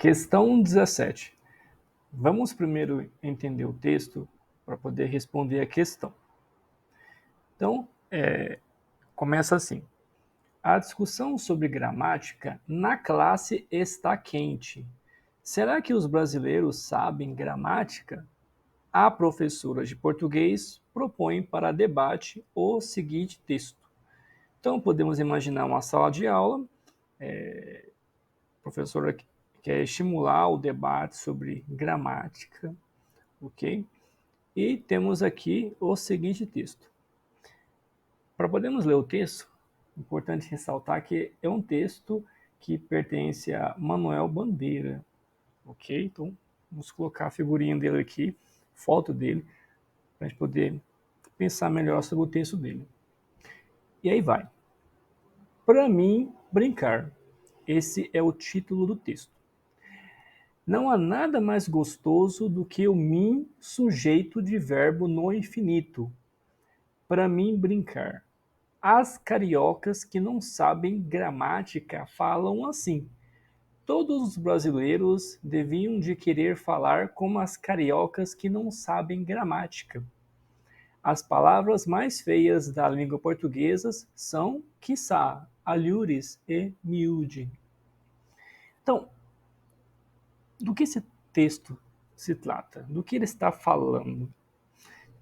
Questão 17. Vamos primeiro entender o texto para poder responder a questão. Então, começa assim. A discussão sobre gramática na classe está quente. Será que os brasileiros sabem gramática? A professora de português propõe para debate o seguinte texto. Então, podemos imaginar uma sala de aula, a professora quer estimular o debate sobre gramática, ok? E temos aqui o seguinte texto. Para podermos ler o texto, é importante ressaltar que é um texto que pertence a Manuel Bandeira, ok? Então, vamos colocar a figurinha dele aqui, foto dele, para a gente poder pensar melhor sobre o texto dele. E aí vai. Para mim, brincar. Esse é o título do texto. Não há nada mais gostoso do que o mim sujeito de verbo no infinito. Para mim, brincar. As cariocas que não sabem gramática falam assim. Todos os brasileiros deviam de querer falar como as cariocas que não sabem gramática. As palavras mais feias da língua portuguesa são, quiçá, alhures e miúde. Então, do que esse texto se trata? Do que ele está falando?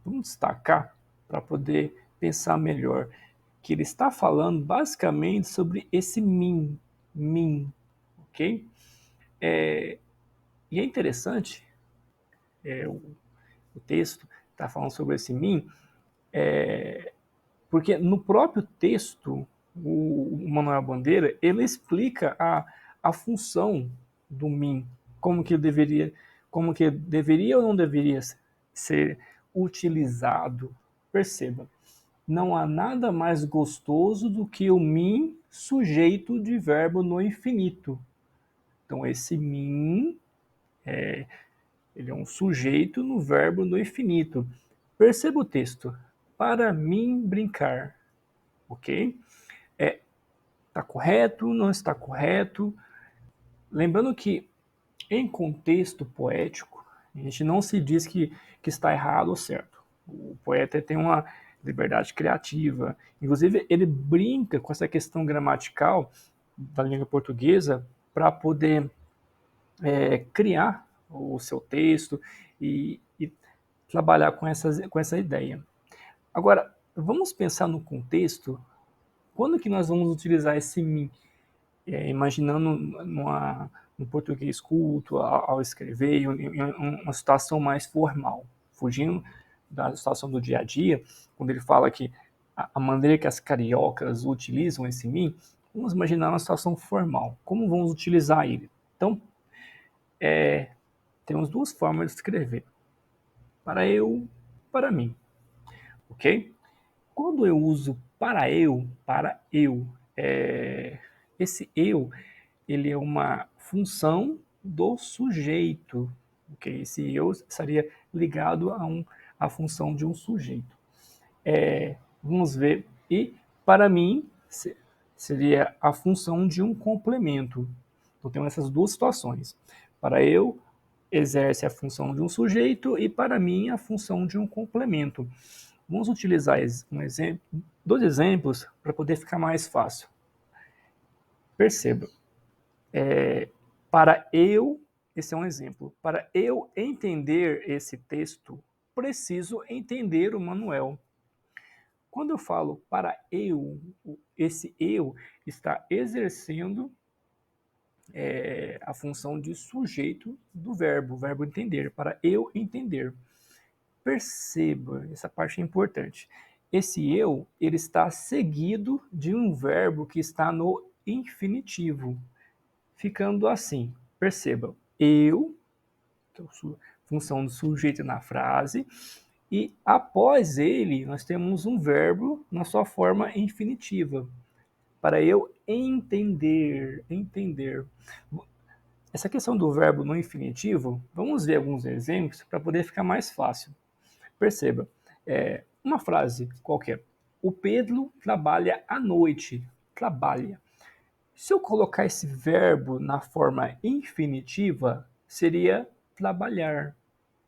Vamos destacar para poder pensar melhor que ele está falando basicamente sobre esse mim, ok? E é interessante, o texto está falando sobre esse mim, porque no próprio texto, o Manuel Bandeira, ele explica a função do mim, como que deveria ou não deveria ser utilizado. Perceba, não há nada mais gostoso do que o mim sujeito de verbo no infinito. Então, esse mim, ele é um sujeito no verbo no infinito. Perceba o texto. Para mim brincar. Ok? Está correto? Não está correto? Lembrando que, em contexto poético, a gente não se diz que está errado ou certo. O poeta tem uma liberdade criativa. Inclusive, ele brinca com essa questão gramatical da língua portuguesa para poder criar o seu texto e trabalhar com essa ideia. Agora, vamos pensar no contexto. Quando que nós vamos utilizar esse mim? Imaginando no português culto, ao escrever, em uma situação mais formal, fugindo da situação do dia a dia, quando ele fala que a maneira que as cariocas utilizam esse mim, vamos imaginar uma situação formal. Como vamos utilizar ele? Então, temos duas formas de escrever. Para eu, para mim. Ok? Quando eu uso para eu, esse eu, ele é uma função do sujeito. Ok? Esse eu estaria ligado a função de um sujeito. Vamos ver. E para mim seria a função de um complemento. Então temos essas duas situações. Para eu exerce a função de um sujeito e para mim a função de um complemento. Vamos utilizar dois exemplos para poder ficar mais fácil. Perceba. Para eu, esse é um exemplo. Para eu entender esse texto, preciso entender o manual. Quando eu falo para eu, esse eu está exercendo a função de sujeito do verbo, o verbo entender, para eu entender. Perceba, essa parte é importante. Esse eu, ele está seguido de um verbo que está no infinitivo, ficando assim. Perceba, eu, que é a função do sujeito na frase, e após ele nós temos um verbo na sua forma infinitiva, para eu entender, entender. Essa questão do verbo no infinitivo, vamos ver alguns exemplos para poder ficar mais fácil. Perceba, uma frase qualquer. O Pedro trabalha à noite. Trabalha. Se eu colocar esse verbo na forma infinitiva, seria trabalhar,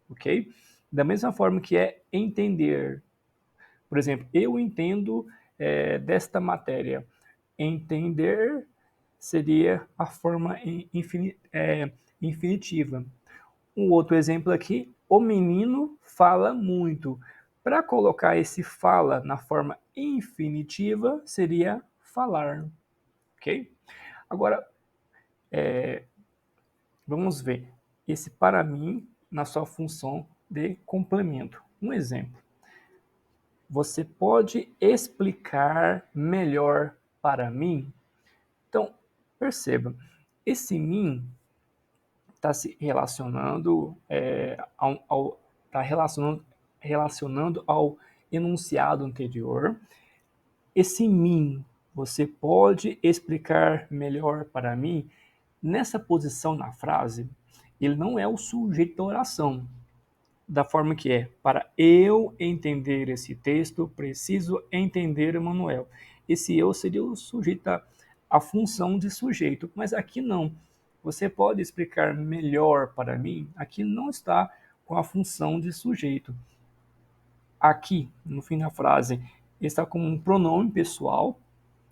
ok? Da mesma forma que é entender. Por exemplo, eu entendo desta matéria. Entender seria a forma infinitiva. Um outro exemplo aqui, o menino fala muito. Para colocar esse fala na forma infinitiva, seria falar, ok? Agora, vamos ver esse para mim na sua função de complemento. Um exemplo. Você pode explicar melhor para mim? Então, perceba, esse mim está se relacionando, tá relacionando ao enunciado anterior. Esse mim, você pode explicar melhor para mim? Nessa posição na frase, ele não é o sujeito da oração, da forma que é: para eu entender esse texto, preciso entender Emanuel. Esse eu seria o sujeito, a função de sujeito, mas aqui não. Você pode explicar melhor para mim? Aqui não está com a função de sujeito. Aqui, no fim da frase, está com um pronome pessoal,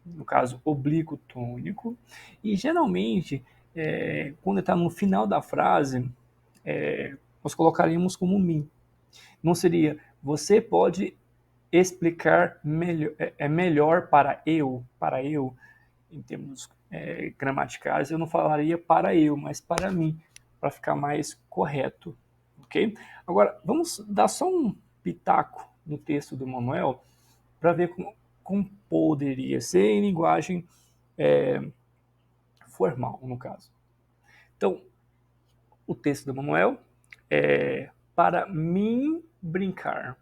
no caso oblíquo tônico, e geralmente, quando está no final da frase, nós colocaríamos como mim. Não seria você pode explicar melhor para eu, em termos gramaticais, eu não falaria para eu, mas para mim, para ficar mais correto, ok? Agora, vamos dar só um pitaco no texto do Manuel para ver como poderia ser em linguagem formal, no caso. Então, o texto do Manuel é para mim brincar.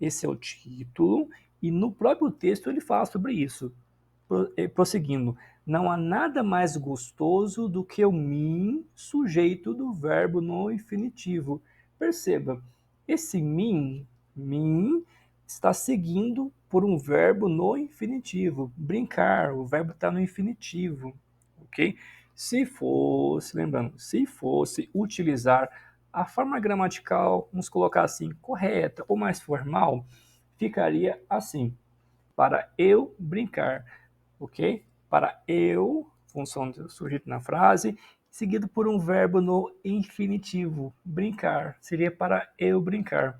Esse é o título, e no próprio texto ele fala sobre isso. Prosseguindo, não há nada mais gostoso do que o mim sujeito do verbo no infinitivo. Perceba, esse mim, está seguindo por um verbo no infinitivo. Brincar, o verbo está no infinitivo, ok? Se fosse utilizar a forma gramatical, vamos colocar assim, correta ou mais formal, ficaria assim: para eu brincar, ok? Para eu, função do sujeito na frase, seguido por um verbo no infinitivo, brincar, seria para eu brincar.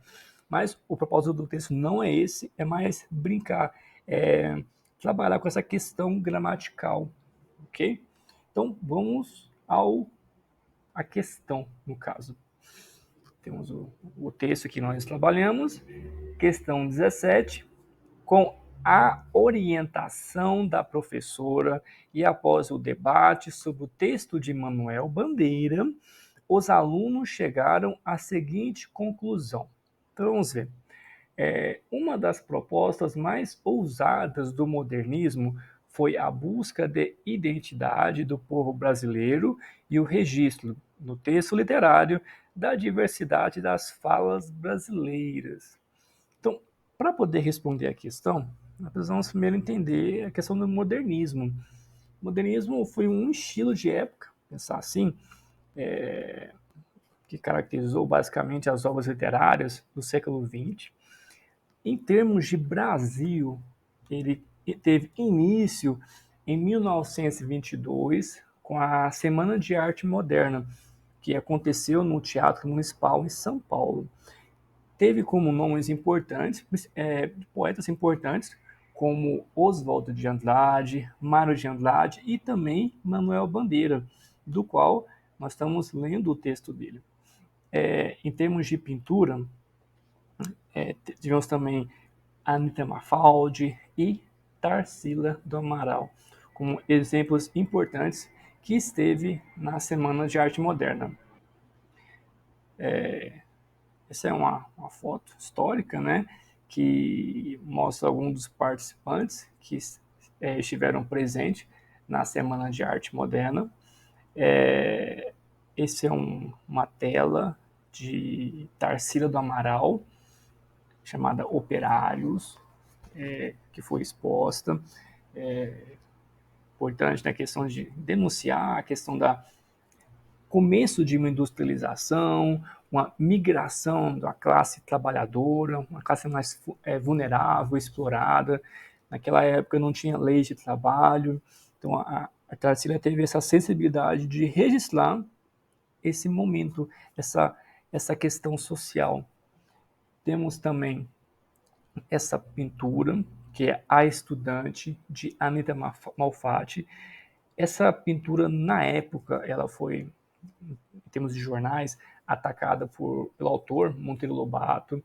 Mas o propósito do texto não é esse, é mais brincar, é trabalhar com essa questão gramatical, ok? Então vamos à questão, no caso. Temos o texto que nós trabalhamos, questão 17, com a orientação da professora e após o debate sobre o texto de Manuel Bandeira, os alunos chegaram à seguinte conclusão. Então vamos ver. Uma das propostas mais ousadas do modernismo foi a busca de identidade do povo brasileiro e o registro, no texto literário, da diversidade das falas brasileiras. Então, para poder responder a questão, nós precisamos primeiro entender a questão do modernismo. O modernismo foi um estilo de época, pensar assim, que caracterizou basicamente as obras literárias do século XX. Em termos de Brasil, ele teve início em 1922 com a Semana de Arte Moderna, que aconteceu no Teatro Municipal em São Paulo. Teve como nomes importantes, poetas importantes, como Oswaldo de Andrade, Mário de Andrade e também Manuel Bandeira, do qual nós estamos lendo o texto dele. Em termos de pintura, tivemos também Anita Mafaldi e Tarsila do Amaral, como exemplos importantes que esteve na Semana de Arte Moderna. Essa é uma foto histórica, né, que mostra alguns dos participantes que estiveram presentes na Semana de Arte Moderna. Esse é uma tela de Tarsila do Amaral, chamada Operários, que foi exposta importante na questão de denunciar a questão da começo de uma industrialização, uma migração da classe trabalhadora, uma classe mais vulnerável, explorada. Naquela época não tinha leis de trabalho, então a Tarsila teve essa sensibilidade de registrar esse momento, essa questão social. Temos também essa pintura, que é A Estudante, de Anita Malfatti. Essa pintura, na época, ela foi, em termos de jornais, atacada pelo autor, Monteiro Lobato.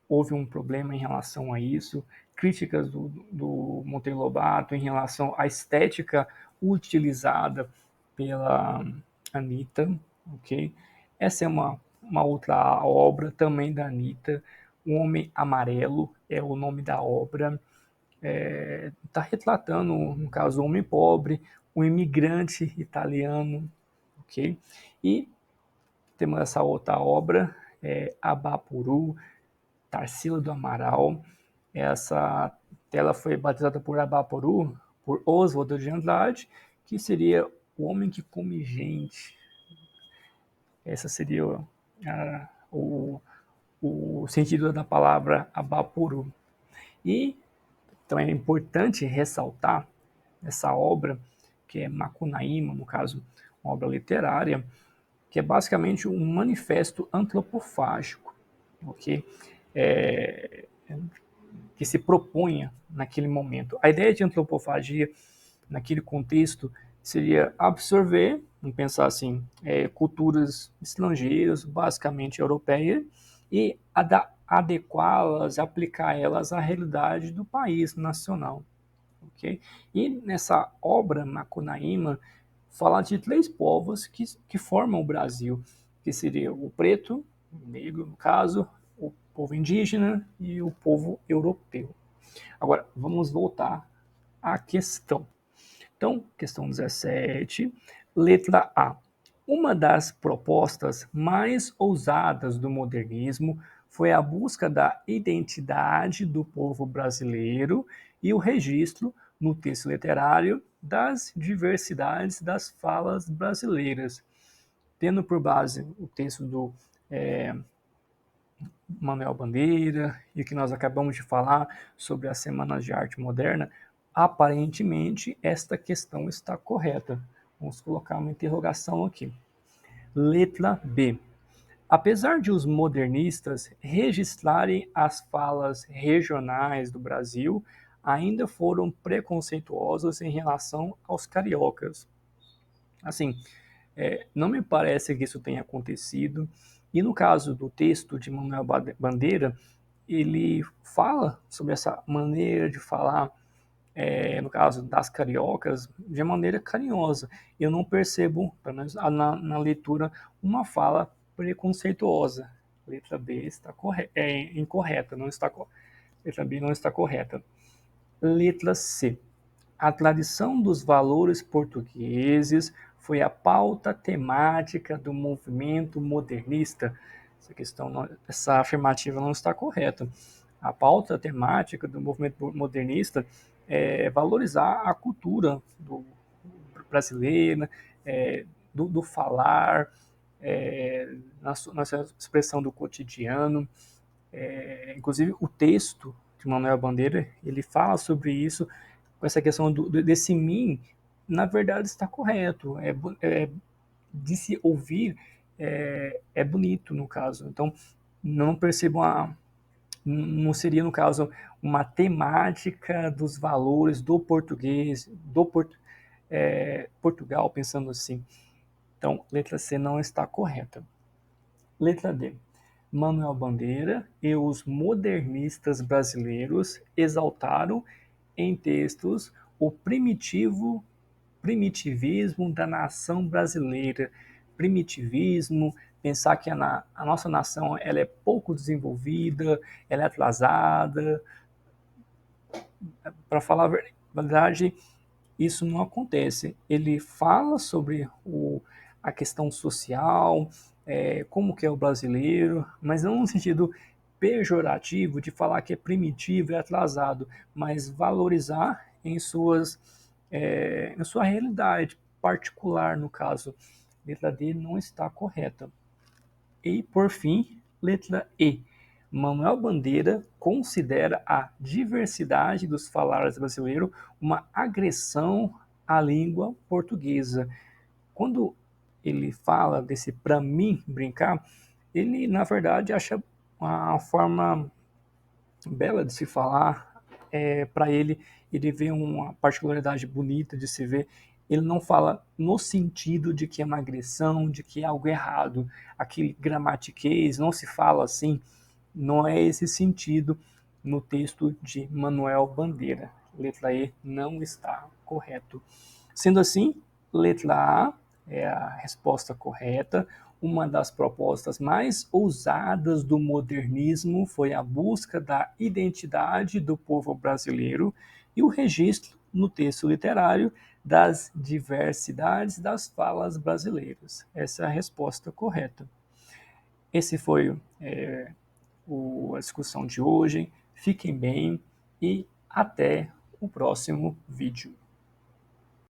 Houve um problema em relação a isso, críticas do Monteiro Lobato em relação à estética utilizada pela Anita, ok? Essa é uma outra obra também da Anita, O Homem Amarelo é o nome da obra. Está retratando, no caso, um homem pobre, um imigrante italiano, ok? E temos essa outra obra, Abapuru, Tarsila do Amaral. Essa tela foi batizada por Abapuru, por Oswald de Andrade, que seria o homem que come gente. Essa seria o sentido da palavra Abapuru. E então é importante ressaltar essa obra, que é Macunaíma, no caso, uma obra literária, que é basicamente um manifesto antropofágico, ok? Que se proponha naquele momento. A ideia de antropofagia, naquele contexto, seria absorver, vamos pensar assim, culturas estrangeiras, basicamente europeias, e adequá-las, aplicar elas à realidade do país nacional. Okay? E nessa obra, Macunaíma, fala de 3 povos que formam o Brasil, que seria o preto, o negro, no caso, o povo indígena e o povo europeu. Agora, vamos voltar à questão. Então, questão 17, letra A. Uma das propostas mais ousadas do modernismo foi a busca da identidade do povo brasileiro e o registro, no texto literário, das diversidades das falas brasileiras, tendo por base o texto do Manuel Bandeira e o que nós acabamos de falar sobre as Semanas de Arte Moderna. Aparentemente, esta questão está correta. Vamos colocar uma interrogação aqui. Letra B. Apesar de os modernistas registrarem as falas regionais do Brasil, ainda foram preconceituosos em relação aos cariocas. Assim, não me parece que isso tenha acontecido. E no caso do texto de Manuel Bandeira, ele fala sobre essa maneira de falar, no caso das cariocas, de maneira carinhosa. Eu não percebo, pelo menos na leitura, uma fala preconceituosa. Letra B está incorreta, não está letra B não está correta. Letra C. A tradição dos valores portugueses foi a pauta temática do movimento modernista. Essa afirmativa não está correta. A pauta temática do movimento modernista é valorizar a cultura brasileira, do falar, na sua expressão do cotidiano. Inclusive, o texto de Manuel Bandeira, ele fala sobre isso, com essa questão desse mim, na verdade está correto, de se ouvir, é bonito no caso. Então, não percebo não seria no caso uma temática dos valores do português, Portugal, pensando assim. Então, letra C não está correta. Letra D. Manuel Bandeira e os modernistas brasileiros exaltaram em textos o primitivismo da nação brasileira. Primitivismo, pensar que a nossa nação ela é pouco desenvolvida, ela é atrasada. Para falar a verdade, isso não acontece. Ele fala sobre a questão social, como que é o brasileiro, mas não no sentido pejorativo de falar que é primitivo e atrasado, mas valorizar em na sua realidade particular, no caso. Letra D não está correta. E, por fim, letra E. Manuel Bandeira considera a diversidade dos falares brasileiros uma agressão à língua portuguesa. Quando ele fala desse "para mim" brincar, ele, na verdade, acha uma forma bela de se falar. Para ele vê uma particularidade bonita de se ver. Ele não fala no sentido de que é uma agressão, de que é algo errado. Aquele gramatiquês, não se fala assim, não é esse sentido no texto de Manuel Bandeira. Letra E não está correto. Sendo assim, letra A é a resposta correta. Uma das propostas mais ousadas do modernismo foi a busca da identidade do povo brasileiro e o registro, no texto literário, das diversidades das falas brasileiras. Essa é a resposta correta. Esse foi a discussão de hoje. Fiquem bem e até o próximo vídeo.